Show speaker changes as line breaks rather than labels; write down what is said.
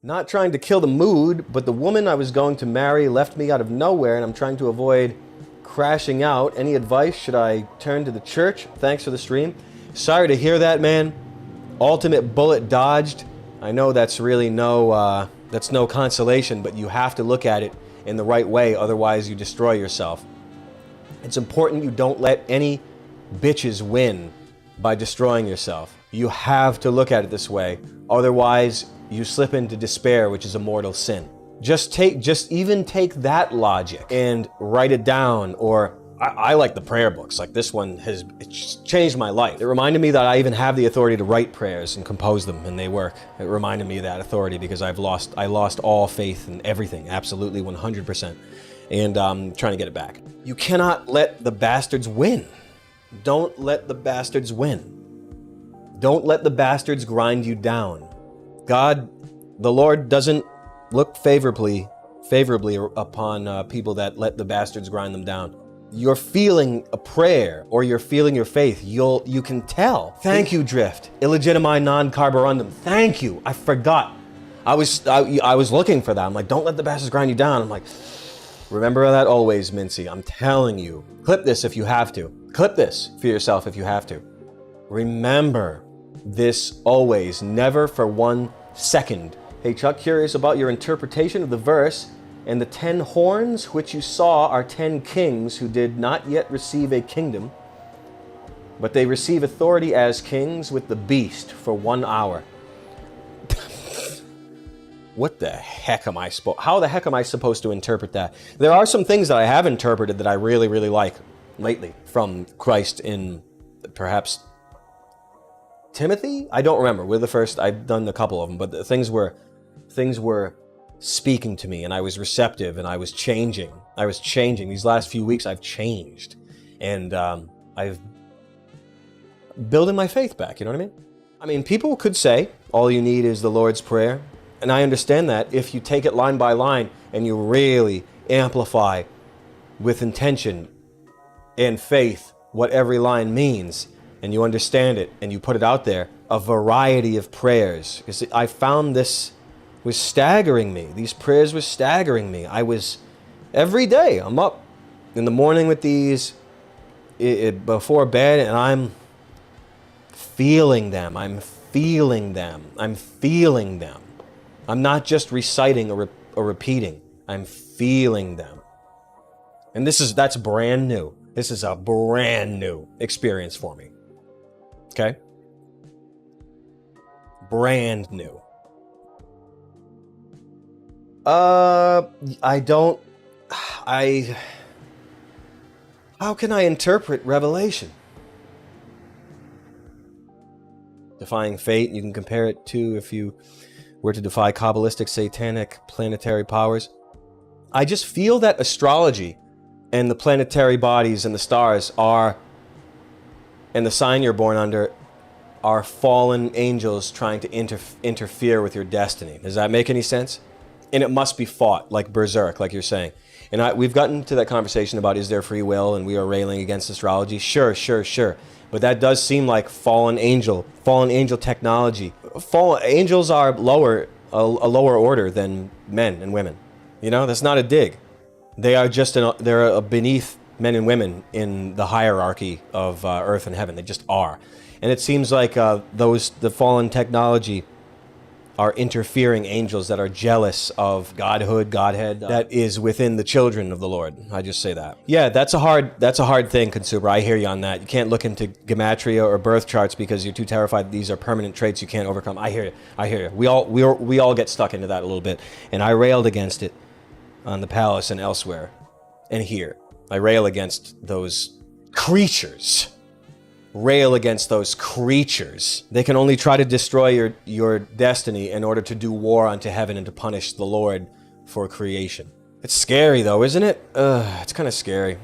Not trying to kill the mood, but the woman I was going to marry left me out of nowhere, and I'm trying to avoid crashing out. Any advice? Should I turn to the church? Thanks for the stream. Sorry to hear that, man. Ultimate bullet dodged. I know that's really that's no consolation, but you have to look at it in the right way, otherwise you destroy yourself. It's important you don't let any bitches win by destroying yourself. You have to look at it this way, otherwise you slip into despair, which is a mortal sin. Just even take that logic and write it down, or I like the prayer books. Like this one it's changed my life. It reminded me that I even have the authority to write prayers and compose them, and they work. It reminded me of that authority because I lost all faith in everything, absolutely 100%. And I'm trying to get it back. You cannot let the bastards win. Don't let the bastards win. Don't let the bastards grind you down. God, the Lord, doesn't look favorably upon people that let the bastards grind them down. You're feeling a prayer, or you're feeling your faith. You can tell. Thank you, Drift. Illegitimi non-carborundum. Thank you. I forgot. I was looking for that. I'm like, don't let the bastards grind you down. I'm like, remember that always, Mincy. I'm telling you. Clip this if you have to. Clip this for yourself if you have to. Remember this always. Never for 1 second. Hey Chuck, curious about your interpretation of the verse, and the 10 horns which you saw are 10 kings who did not yet receive a kingdom, but they receive authority as kings with the beast for 1 hour. What the heck am I how the heck am I supposed to interpret that? There are some things that I have interpreted that I really, really like lately from Christ in perhaps Timothy? I don't remember. We're the first, I've done a couple of them, but the things were speaking to me, and I was receptive, and I was changing. These last few weeks I've changed, and I've building my faith back, you know what I mean? I mean, people could say all you need is the Lord's Prayer, and I understand that if you take it line by line and you really amplify with intention and faith what every line means, and you understand it and you put it out there, a variety of prayers. Because I found this was staggering me. These prayers were staggering me. Every day, I'm up in the morning with these before bed, and I'm feeling them. I'm feeling them. I'm not just reciting or repeating. I'm feeling them. And that's brand new. This is a brand new experience for me. Okay? Brand new. How can I interpret Revelation? Defying fate, you can compare it to if you were to defy Kabbalistic, satanic, planetary powers. I just feel that astrology and the planetary bodies and the stars and the sign you're born under are fallen angels trying to interfere with your destiny. Does that make any sense? And it must be fought, like berserk, like you're saying. And we've gotten to that conversation about is there free will, and we are railing against astrology. Sure. But that does seem like fallen angel technology. Fallen angels are a lower order than men and women. You know, that's not a dig. They are they're beneath men and women in the hierarchy of earth and heaven. They just are. And it seems like the fallen technology are interfering angels that are jealous of Godhead that is within the children of the Lord. I just say that. Yeah, that's a hard thing, consumer. I hear you on that. You can't look into gematria or birth charts because you're too terrified these are permanent traits you can't overcome. I hear you. We all get stuck into that a little bit, and I railed against it on the Palace and elsewhere, and here I rail against those creatures. They can only try to destroy your destiny in order to do war unto heaven and to punish the Lord for creation. It's scary though, isn't it? It's kind of scary.